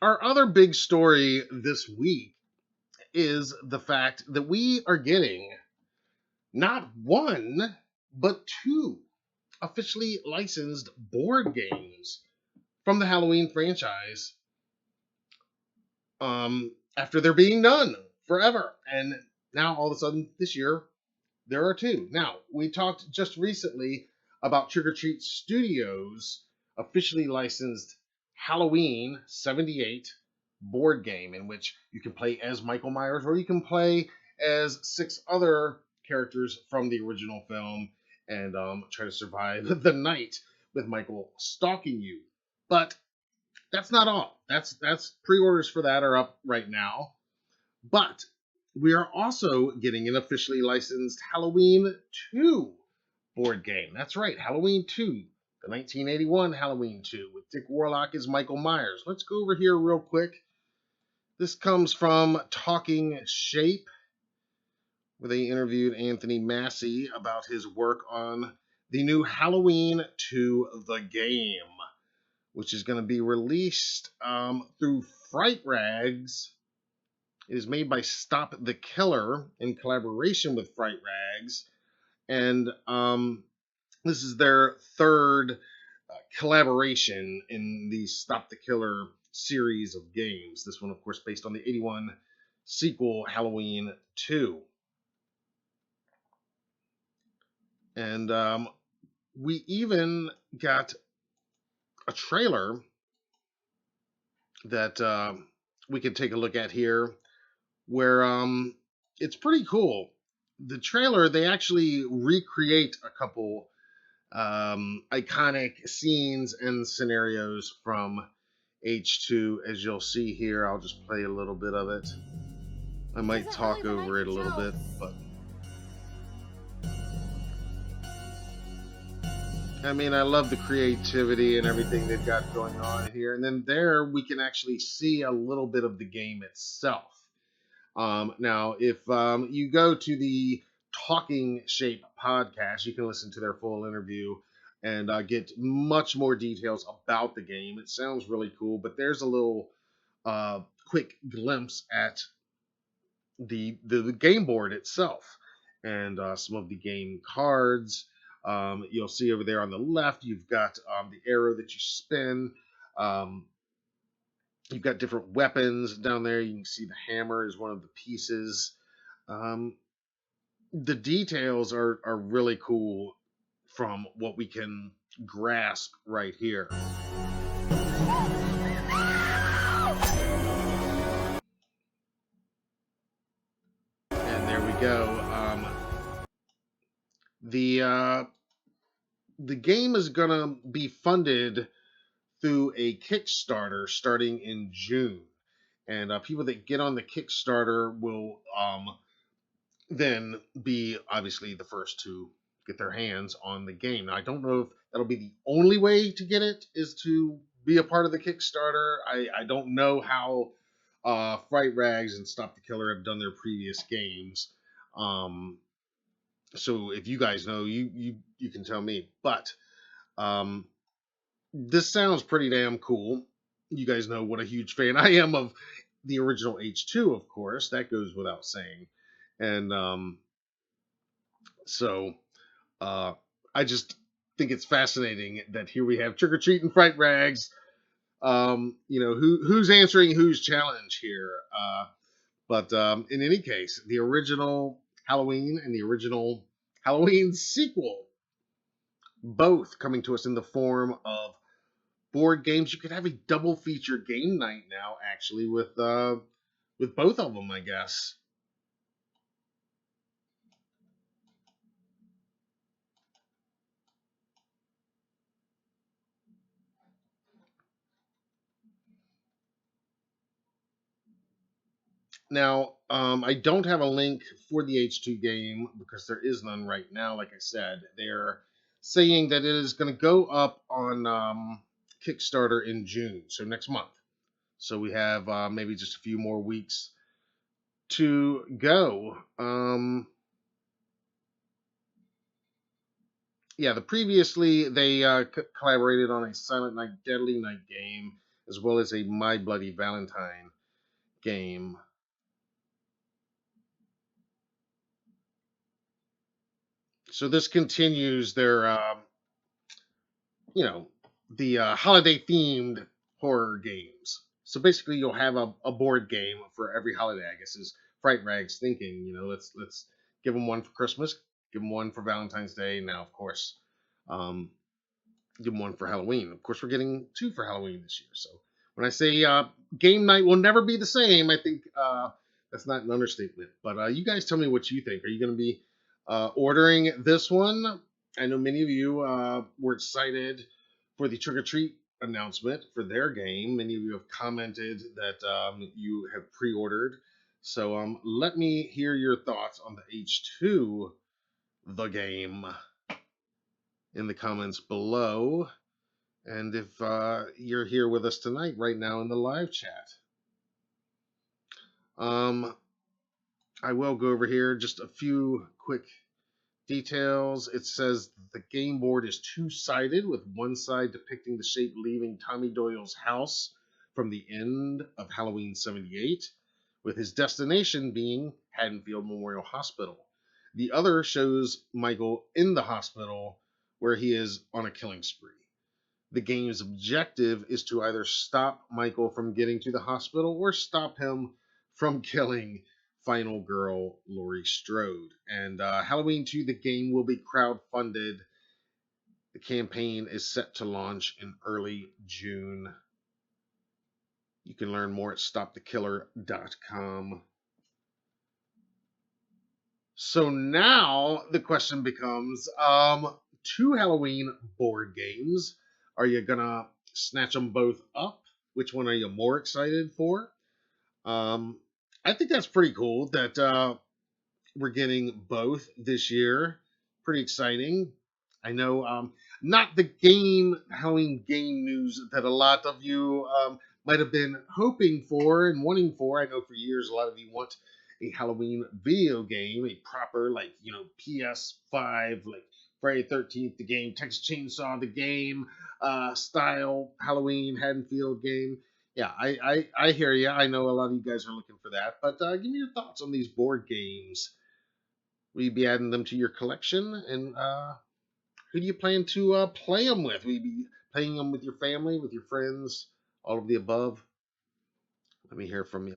Our other big story this week is the fact that we are getting not one, but two officially licensed board games from the Halloween franchise after there being none forever. And now all of a sudden this year there are two. Now, we talked just recently about Trick or Treat Studios officially licensed Halloween 78 board game in which you can play as Michael Myers or you can play as 6 other characters from the original film and try to survive the night with Michael stalking you. But that's not all. That's pre-orders for that are up right now. But we are also getting an officially licensed Halloween 2 board game. That's right, Halloween 2, the 1981 Halloween 2 with Dick Warlock as Michael Myers. Let's go over here real quick. This comes from Talking Shape, where they interviewed Anthony Massey about his work on the new Halloween 2 the game, which is going to be released through Fright Rags. It is made by Stop the Killer in collaboration with Fright Rags, and this is their third collaboration in the Stop the Killer series of games. This one, of course, based on the 81 sequel Halloween 2. And we even got a trailer that we can take a look at here where it's pretty cool. The trailer, they actually recreate a couple iconic scenes and scenarios from H2, as you'll see here. I'll just play a little bit of it. I might talk over it a little bit, but I mean, I love the creativity and everything they've got going on here. And then there we can actually see a little bit of the game itself. Now, if you go to the Talking Shape podcast, you can listen to their full interview and get much more details about the game. It sounds really cool, but there's a little quick glimpse at the game board itself and some of the game cards. You'll see over there on the left, you've got the arrow that you spin. You've got different weapons down there. You can see the hammer is one of the pieces. The details are really cool from what we can grasp right here. And there we go. The game is going to be funded through a Kickstarter starting in June. And people that get on the Kickstarter will then be obviously the first to get their hands on the game. Now, I don't know if that'll be the only way to get it is to be a part of the Kickstarter. I don't know how Fright Rags and Stop the Killer have done their previous games. So if you guys know, you can tell me. But this sounds pretty damn cool. You guys know what a huge fan I am of the original H2, of course. That goes without saying. And so I just think it's fascinating that here we have Trick or Treat and Fright Rags. Who's answering whose challenge here? But in any case, the original Halloween and the original Halloween sequel, both coming to us in the form of board games. You could have a double feature game night now, actually, with both of them, I guess. Now, I don't have a link for the H2 game because there is none right now. Like I said, they're saying that it is going to go up on Kickstarter in June, so next month. So we have maybe just a few more weeks to go. Previously they collaborated on a Silent Night, Deadly Night game, as well as a My Bloody Valentine game. So this continues their, you know, the holiday themed horror games. So basically, you'll have a board game for every holiday. I guess is Fright Rag's thinking. Let's give them one for Christmas, give them one for Valentine's Day. Now, of course, um, give them one for Halloween. Of course, we're getting two for Halloween this year. So when I say game night will never be the same, I think that's not an understatement. But you guys tell me what you think. Are you going to be ordering this one? I know many of you were excited for the Trick or Treat announcement for their game. Many of you have commented that you have pre-ordered. So let me hear your thoughts on the H2, the game, in the comments below. And if you're here with us tonight, right now in the live chat, I will go over here just a few quick details. It says the game board is two-sided, with one side depicting the shape leaving Tommy Doyle's house from the end of Halloween '78, with his destination being Haddonfield Memorial Hospital. The other shows Michael in the hospital, where he is on a killing spree. The game's objective is to either stop Michael from getting to the hospital or stop him from killing final girl Laurie Strode. And Halloween 2, the game will be crowdfunded. The campaign is set to launch in early June. You can learn more at stopthekiller.com. So now the question becomes, two Halloween board games. Are you gonna snatch them both up? Which one are you more excited for? I think that's pretty cool that we're getting both this year. Pretty exciting. I know not the Halloween game news that a lot of you might have been hoping for and wanting for. I know for years a lot of you want a Halloween video game, a proper, like, PS5, like Friday 13th, the game, Texas Chainsaw, the game, style Halloween Haddonfield game. Yeah, I hear you. I know a lot of you guys are looking for that. But give me your thoughts on these board games. Will you be adding them to your collection? And who do you plan to play them with? Will you be playing them with your family, with your friends, all of the above? Let me hear from you.